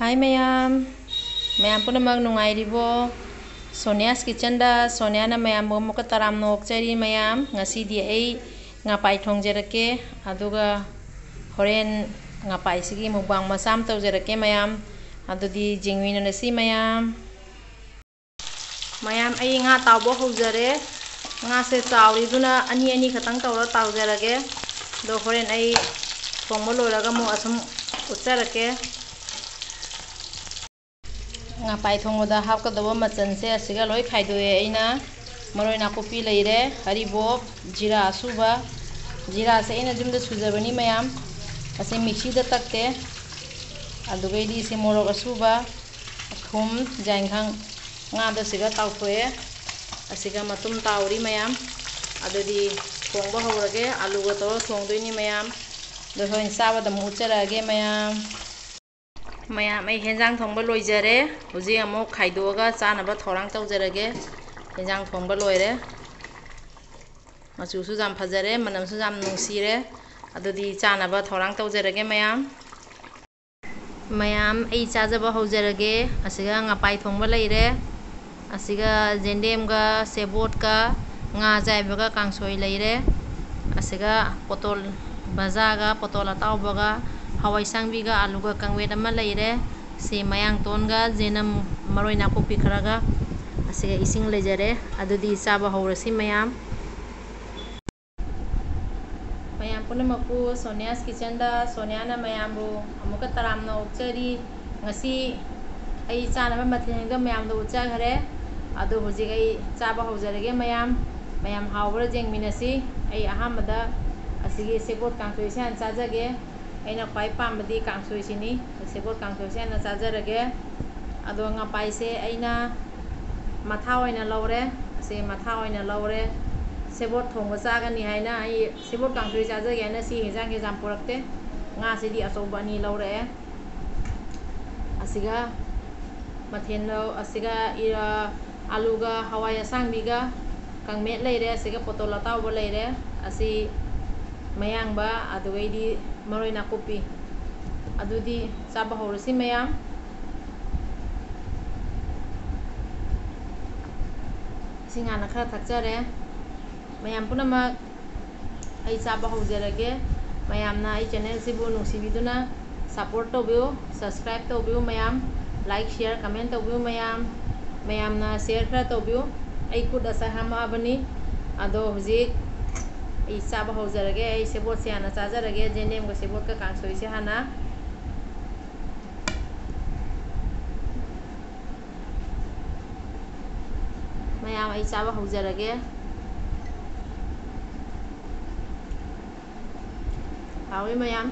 Hai mayam, mayam punamak nungairibo. Sonia's Kitchen da Sonia na mayam muka taram nok chari mayam ngasi di ai ngapai thongjerake aduga horen ngapai sigi mukbang masam tawjerake mayam adudi jingwina nasi mayam ai nga tawbo hojare nga se tawri duna ani ani khatang tawra tawjerage do horen ai thongmo loraga mo asum uttarake ngapai thongoda hapkadaba machanse asiga loi khaidoe aina maroi nakupi leire haribo jira asuba jira se aina jumda sujabani mayam ase mixi da takte adugaidi se morok asuba thum jainkhang nga da siga tawthoe asiga matum tawri mayam adudi thongba hawrage alu ga to thongdoini mayam do hoin saba da mucharage mayam ai henjang thongba loijare huji amo khaidoga chanaba thorang tawjarage henjang thongba loire machu su jam phajare manam su jam nungsire adudi chanaba thorang tawjarage mayam ai chajaba haujarage asiga ngapai thongba leire asiga jendem ga sebot ka nga jaiba ga kangsoi leire asiga potol bazaga potol atawbaga hawai sangbiga aluga kangwet ama leire se mayang tonga jenam maroi nakupi kharaga asiga ising lejare adudi chaba hawrasi mayam punamaku Sonia's Kitchen da Sonia na mayam bu amuka taram na ukchari ngasi ai chanaba mathengda mayam do uchagare adu huji ai chaba hawjarage mayam hawra jengminasi ai ahamada asigi sebot kangsoi san chajage aina kwai pambadi kangsoi sini sebot kangsoi sana chajarage ado ngapai se aina matha oina lawre se matha oina lawre sebot thongba chagani haina ai sebot kangsoi chajage na si hejang hejam purakte nga sidi asobani lawre asiga mathen lo asiga ira aluga hawai asangbiga kangmet leire asiga potol atawba leire asi mayang ba adugaidi maroi nakupi adudi chaba hawrasi mayam singana khara thakjare mayam punamak ai chaba hawjarage mayam na ai channel sibu nungsibiduna support tawbiu subscribe tawbiu mayam like share comment tawbiu mayam na share khara tawbiu ai kud asa hama abani ado hujik ai chaba hawjarage ai sebot se hana chajarage jenem ga sebot ka kangsoi se hana mayam ai chaba hawjarage hawi mayam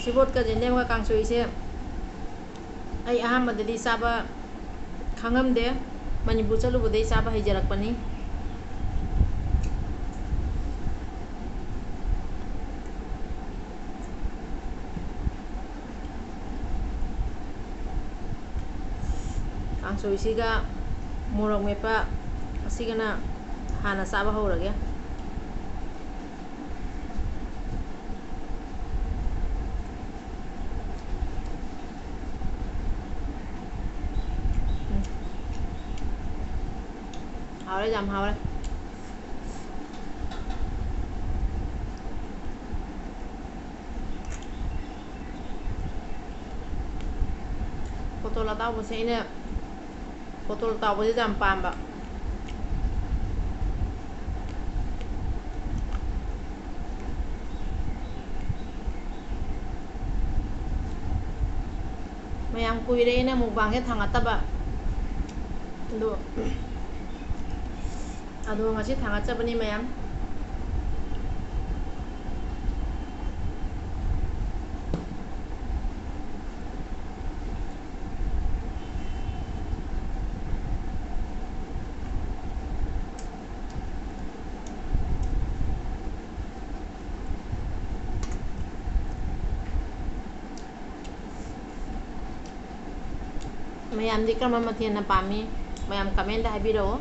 sebot ka jenem ga kangsoi se ai ahamadadi chaba khangamde Manipur chalubadai chaba haijarakpani kangsoi siga morok mepa asigana hana chaba hawrage hawre jam hawre potol atawba se ina potol tawba jam pamba mayam kuire ina mukbang he thangataba ado ngasi thangatjabani mayam di kama mathien na pami mayam comment da habiro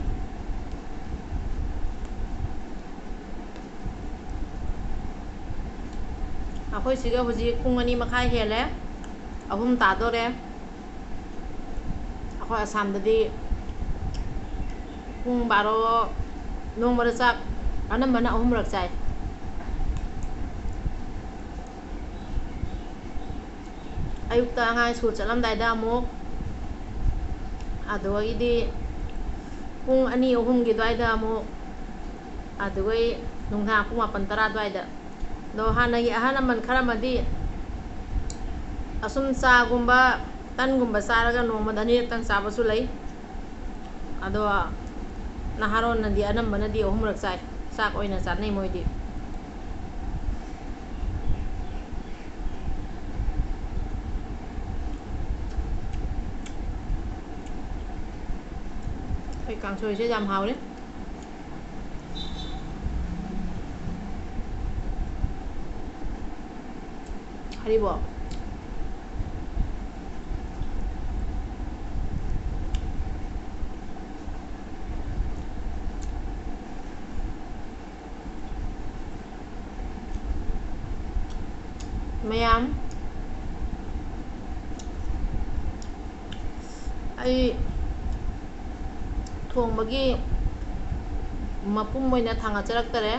ꯑꯩꯈꯣꯏ ꯁꯤꯒ ꯍꯧꯖꯤꯛ ꯄꯨꯡ 2 ꯃꯈꯥꯏ ꯍꯦꯜꯂꯦ 3 ꯇꯥꯗꯣꯔꯦ ꯑꯩꯈꯣꯏ ꯑꯁꯥꯝꯗꯗꯤ ꯄꯨꯡ 12 ꯅꯣꯡꯃꯗ ꯆꯥꯛ ꯑꯅꯝꯕꯅ 3ꯔꯛ ꯆꯥꯏ ꯑꯌꯨꯛꯇ ꯑꯉꯥꯡ ꯁ꯭ꯀꯨꯜ ꯆꯠꯂꯝꯗꯥꯏꯗ ꯑꯃꯨꯛ ꯑꯗꯨꯗꯒꯤꯗꯤ ꯄꯨꯡ 2-3ꯒꯤ ꯑꯗꯨꯋꯥꯏꯗ ꯑꯃꯨꯛ ꯑꯗꯨꯒꯩ ꯅꯨꯡꯗꯥꯡ ꯄꯨꯡ 9 10 ꯑꯗꯨꯋꯥꯏꯗ ꯑꯗꯣ ꯍꯥꯟꯅꯒꯤ ꯑꯍꯜ ꯂꯃꯟ ꯈꯔ ꯑꯃꯗꯤ ꯑꯁꯨꯝ ꯆꯥꯒꯨꯝꯕ ꯇꯟꯒꯨꯝꯕ ꯆꯥꯔꯒ ꯅꯣꯡꯃꯗ 2ꯔꯛꯇꯪ ꯆꯥꯕꯁꯨ ꯂꯩ ꯑꯗꯣ ꯅꯍꯥꯔꯣꯟꯅꯗꯤ ꯑꯅꯝꯕꯅꯗꯤ 3ꯔꯛ ꯆꯥꯏ ꯆꯥꯛ ꯑꯣꯏꯅ ꯆꯥꯅꯩ ꯃꯣꯏꯗꯤ ꯑꯩ ꯀꯥꯡꯁꯣꯏꯁꯦ ꯌꯥꯝ ꯍꯥꯎꯔꯦ ꯍꯔꯤꯕꯣꯞ ꯃꯌꯥꯝ ꯑꯩ ꯊꯣꯡꯕꯒꯤ ꯃꯄꯨꯝ ꯑꯣꯏꯅ ꯊꯥꯡꯒꯠꯆꯔꯛꯇꯔꯦ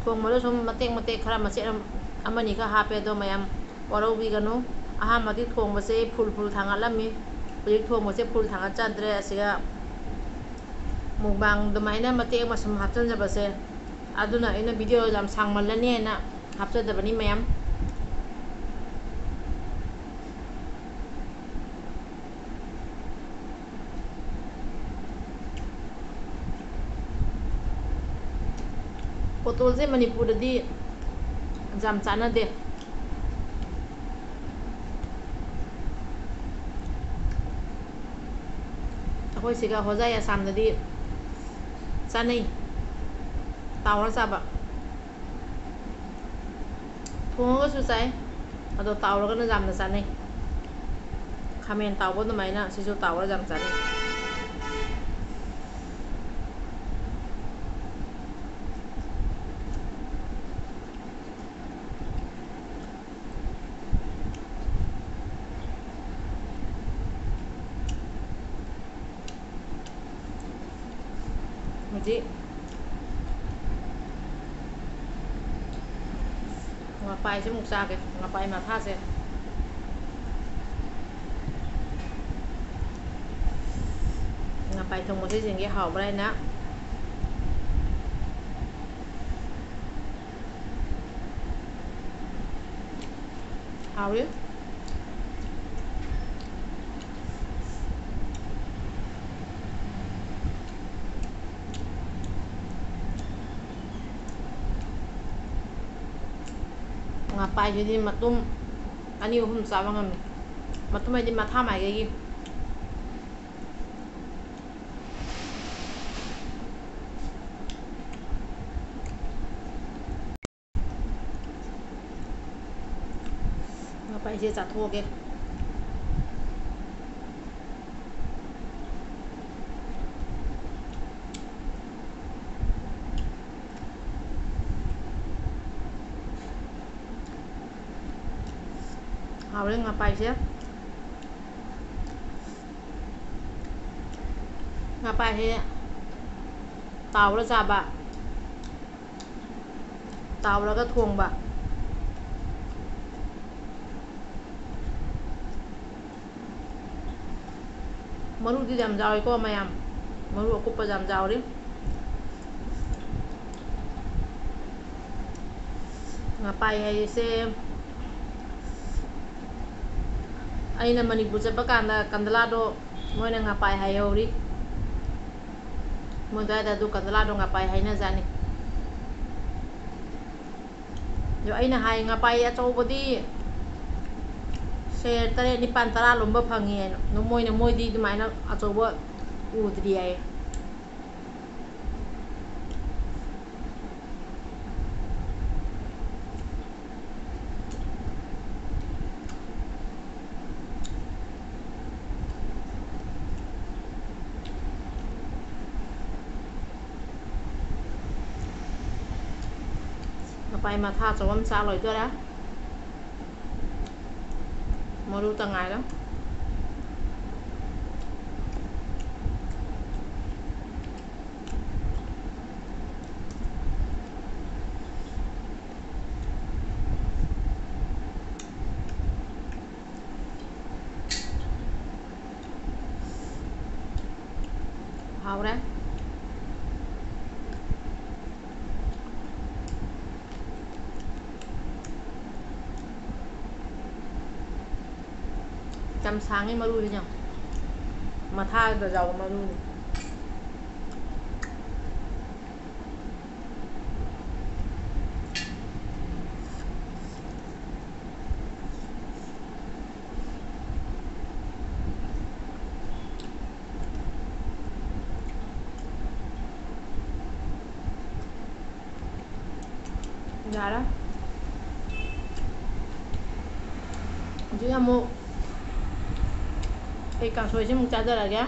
ꯊꯣꯡꯕꯗ ꯁꯨꯝ ꯃꯇꯦꯛ ꯃꯇꯦꯛ ꯈꯔ ꯃꯆꯦꯠ ꯑꯃꯅꯤ ꯈꯔ ꯍꯥꯞꯄꯦ ꯑꯗꯣ ꯃꯌꯥꯝ ꯋꯥꯔꯧꯕꯤꯒꯅꯨ ꯑꯍꯥꯟꯕꯗꯤ ꯊꯣꯡꯕꯁꯦ ꯐꯨꯜ ꯊꯥꯡꯒꯠꯂꯝꯃꯤ ꯍꯧꯖꯤꯛ ꯊꯣꯡꯕꯁꯦ ꯐꯨꯜ ꯊꯥꯡꯒꯠꯆꯗ꯭ꯔꯦ ꯑꯁꯤꯒ ꯃꯨꯛꯕꯥꯡ ꯑꯗꯨꯃꯥꯏꯅ ꯃꯇꯦꯛ ꯑꯃ ꯁꯨꯝ ꯍꯥꯞꯆꯤꯟꯖꯕꯁꯦ ꯑꯗꯨꯅ ꯑꯩꯅ ꯚꯤꯗꯤꯑꯣ ꯌꯥꯝ ꯁꯥꯡꯃꯜꯂꯅꯤ ꯍꯥꯏꯅ ꯍꯥꯞꯆꯗꯕꯅꯤ ꯃꯌꯥꯝ ꯄꯣꯇꯣꯜꯁꯦ ꯃꯅꯤꯄꯨꯔꯗꯗꯤ ꯌꯥꯝ ꯆꯥꯟꯅꯗꯦ ꯑꯩꯈꯣꯏ ꯁꯤꯒ ꯍꯣꯖꯥꯏ ꯑꯁꯥꯝꯗꯗꯤ ꯆꯥꯅꯩ ꯇꯥꯎꯔ ꯆꯥꯕ ꯊꯣꯡꯉꯒꯁꯨ ꯆꯥꯏ ꯑꯗꯣ ꯇꯥꯎꯔꯒꯅ ꯌꯥꯝꯅ ꯆꯥꯅꯩ ꯈꯥꯃꯦꯟ ꯇꯥꯎꯕ ꯑꯗꯨꯃꯥꯏꯅ ꯁꯤꯁꯨ ꯇꯥꯎꯔ ꯌꯥꯝ ꯆꯥꯅꯩ ꯍꯧꯖꯤꯛ ꯉꯄꯥꯏꯁꯦ ꯑꯃꯨꯛ ꯆꯥꯒꯦ ꯉꯄꯥꯏ ꯃꯊꯥꯁꯦ ꯉꯄꯥꯏ ꯊꯣꯡꯕꯁꯦ ꯌꯦꯡꯒꯦ ꯍꯥꯎꯕ꯭ꯔꯥ ꯍꯥꯏꯅ ꯍꯥꯎꯋꯤ ꯉꯄꯥꯏꯁꯤꯗꯤ ꯃꯇꯨꯝ 2-3 ꯆꯥꯕ ꯉꯝꯃꯤ ꯃꯇꯨꯝ ꯍꯥꯏꯗꯤ ꯃꯊꯥ ꯃꯥꯏꯀꯩꯒꯤ ꯉꯄꯥꯏꯁꯦ ꯆꯥꯊꯣꯛꯑꯒꯦ ꯍꯥꯎꯔꯦ ꯉꯄꯥꯏꯁꯦ ꯉꯄꯥꯏꯁꯦ ꯇꯥꯎꯔ ꯆꯥꯕ ꯇꯥꯎꯔꯒ ꯊꯣꯡꯕ ꯃꯔꯨꯗꯤ ꯌꯥꯝ ꯌꯥꯎꯏꯀꯣ ꯃꯌꯥꯝ ꯃꯔꯨ ꯑꯀꯨꯞꯄ ꯌꯥꯝ ꯌꯥꯎꯔꯤ ꯉꯄꯥꯏ ꯍꯥꯏꯁꯦ ꯑꯩꯅ ꯃꯅꯤꯄꯨꯔ ꯆꯠꯄ ꯀꯥꯟꯗ ꯀꯟꯗꯂꯥꯗꯣ ꯃꯣꯏꯅ ꯉꯄꯥꯏ ꯍꯥꯏꯍꯧꯔꯤ ꯃꯣꯏ ꯑꯗꯨꯋꯥꯏꯗ ꯑꯗꯨ ꯀꯟꯗꯂꯥꯗꯣ ꯉꯄꯥꯏ ꯍꯥꯏꯅꯖꯥꯠꯅꯤ ꯑꯗꯣ ꯑꯩꯅ ꯍꯥꯏ ꯉꯄꯥꯏ ꯑꯆꯧꯕꯗꯤ ꯁꯦꯔ 8 9 10 ꯂꯣꯝꯕ ꯐꯪꯉꯤ ꯍꯥꯏꯅ ꯃꯣꯏꯗꯤ ꯑꯗꯨꯃꯥꯏꯅ ꯑꯆꯧꯕ ꯎꯗ꯭ꯔꯤ ꯍꯥꯏ ไปมาท่าจะว่ามันซาลอยด้วยแล้วมาดูตั้งไงแล้วเอาแล้วจำsáng ấy mà lui nhỉ mà tha giờ giàu mà lui dạ đó chứ là một cái càng xuôi chứ một trái ra là ghé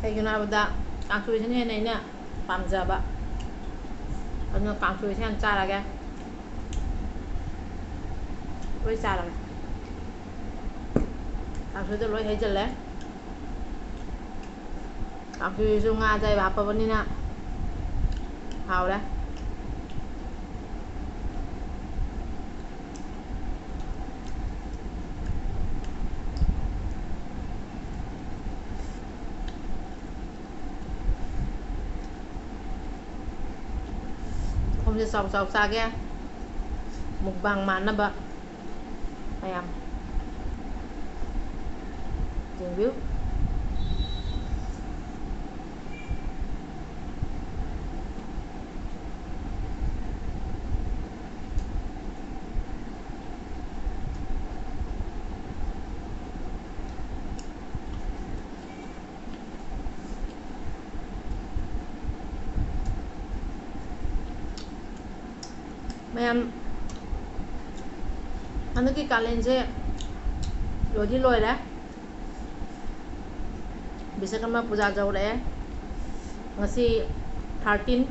cái nào benda càng xuôi thế này nè làm giờ bạn nó càng xuôi thế anh cha là ghé với cha là càng xuôi tôi lối thấy chân lẽ càng xuôi dùng nga dây bà bà nè hào đấy không sẽ sọc sọc xa kia một bằng màn nè bạn em dừng view em cái kalian sih lagi loy dah bisa kan mah puja jauh dah ngasi 13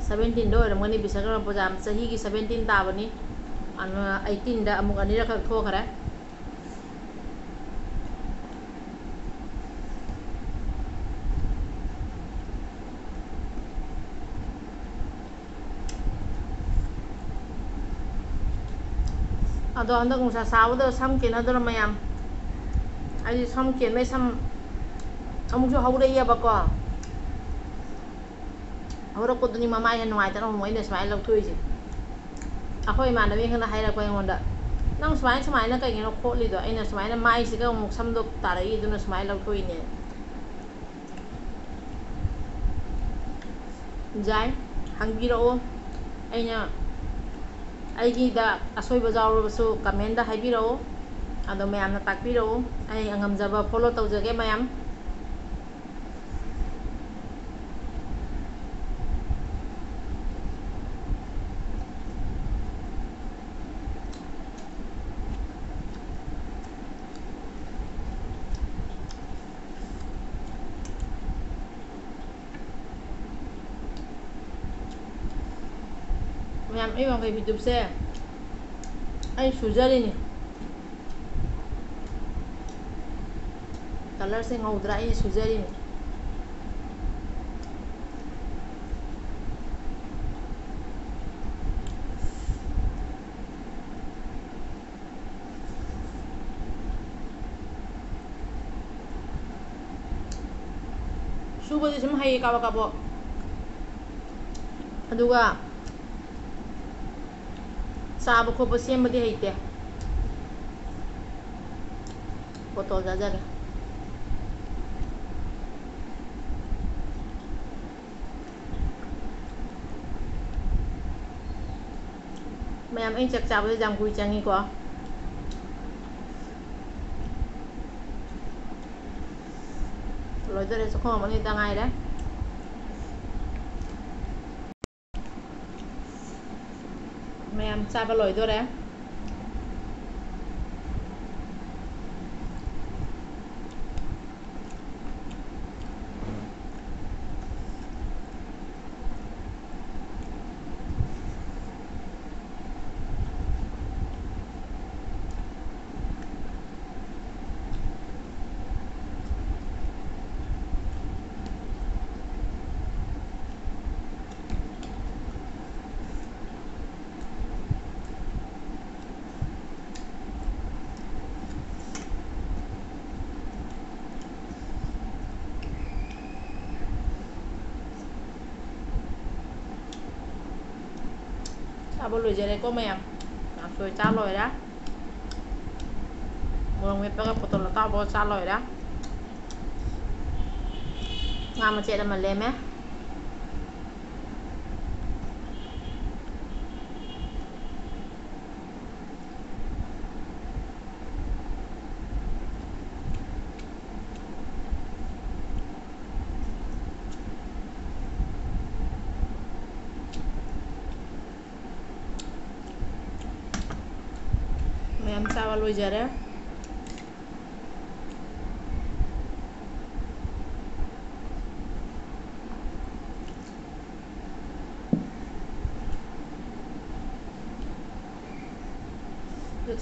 17 do orang ni bisa kan puja sahi ki 17 ta bani anu 18 dah amuk ani dah kau khara Ado anda kung sasawa sam kin ado mayam ai sam kin may sam amuk so hawre ya ba ko hawra ko duni mama ya nuai ta mo ina smile lau thui ji akoi ma na wi khana haira ko ngonda nang smile na kai ngino kholi do ina smile na mai si ga muk sam do tarai du na smile lau thui ne jai hangbiro aina aigi da asoi bazaar so comment da haibiro ado mayam na takbiro ai angamjaba follow tawjage mayam mayam ibang kay video se ay sujari ni color se ngaudra ay sujari ni suba di sim hay kawa kabo aduga साब खोप सेमदी हेते photo जाजगे ma'am इन चक चाबे जाम कुई चंगी को लोजरे सखो money तंगाई रे em sa ba lỗi tôi đấy ꯆꯥꯕ ꯂꯣꯏꯖꯔꯦꯀꯣ ꯃꯌꯥꯝ ꯀꯥꯡꯁꯣꯏ ꯆꯥ ꯂꯣꯏꯔꯦ ꯃꯣꯔꯣꯛ ꯃꯦꯠꯄꯒ ꯄꯣꯇꯣꯜ ꯑꯇꯥꯎꯕꯒ ꯆꯥ ꯂꯣꯏꯔꯦ ꯉꯥ ꯃꯆꯦꯠ ꯑꯃ ꯂꯦꯝꯃꯦ ꯃꯌꯥꯝ ꯆꯥꯕ ꯂꯣꯏꯖꯔꯦ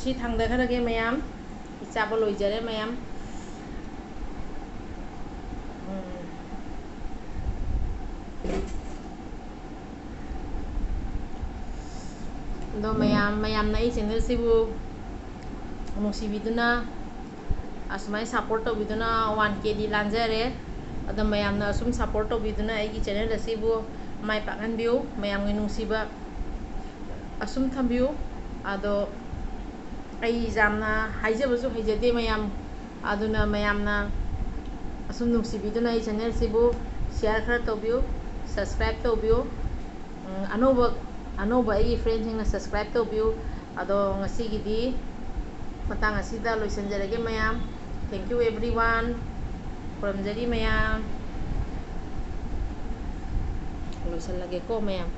ꯁꯤ ꯊꯥꯡꯗꯈ꯭ꯔꯒꯦ ꯃꯌꯥꯝ ꯆꯥꯕ ꯂꯣꯏꯖꯔꯦ ꯃꯌꯥꯝ ꯑꯗꯣ ꯃꯌꯥꯝꯅ ꯑꯩ ꯆꯦꯅꯦꯜꯁꯤꯕꯨ ꯅꯨꯡꯁꯤꯕꯤꯗꯨꯅ ꯑꯁꯨꯃꯥꯏꯅ ꯁꯞꯄꯣꯔꯠ ꯇꯧꯕꯤꯗꯨꯅ 1Kꯗꯤ ꯂꯥꯟꯖꯔꯦ ꯑꯗꯣ ꯃꯌꯥꯝꯅ ꯑꯁꯨꯝ ꯁꯞꯄꯣꯔꯠ ꯇꯧꯕꯤꯗꯨꯅ ꯑꯩꯒꯤ ꯆꯦꯅꯦꯜ ꯑꯁꯤꯕꯨ ꯃꯥꯏ ꯄꯥꯛꯍꯟꯕꯤꯌꯨ ꯃꯌꯥꯝꯒꯤ ꯅꯨꯡꯁꯤꯕ ꯑꯁꯨꯝ ꯊꯝꯕꯤꯌꯨ ꯑꯗꯣ ꯑꯩ ꯌꯥꯝꯅ ꯍꯥꯏꯖꯕꯁꯨ ꯍꯩꯖꯗꯦ ꯃꯌꯥꯝ ꯑꯗꯨꯅ ꯃꯌꯥꯝꯅ ꯑꯁꯨꯝ ꯅꯨꯡꯁꯤꯕꯤꯗꯨꯅ ꯑꯩ ꯆꯦꯅꯦꯜꯁꯤꯕꯨ ꯁꯤꯌꯥꯔ ꯈꯔ ꯇꯧꯕꯤꯌꯨ ꯁꯕꯁꯀ꯭ꯔꯥꯏꯕ ꯇꯧꯕꯤꯌꯨ ꯑꯅꯧꯕ ꯑꯩꯒꯤ ꯐ꯭ꯔꯦꯟꯁꯤꯡꯅ ꯁꯕꯁꯀ꯭ꯔꯥꯏꯕ ꯇꯧꯕꯤꯌꯨ ꯑꯗꯣ ꯉꯁꯤꯒꯤꯗꯤ ꯃꯇꯥꯡ ꯑꯁꯤꯗ ꯂꯣꯏꯁꯤꯟꯖꯔꯒꯦ ꯃꯌꯥꯝ ꯊꯦꯡꯛ ꯌꯨ ꯑꯦꯚ꯭ꯔꯤꯋꯥꯟ ꯈꯨꯔꯨꯝꯖꯔꯤ ꯃꯌꯥꯝ ꯂꯣꯏꯁꯤꯜꯂꯒꯦꯀꯣ ꯃꯌꯥꯝ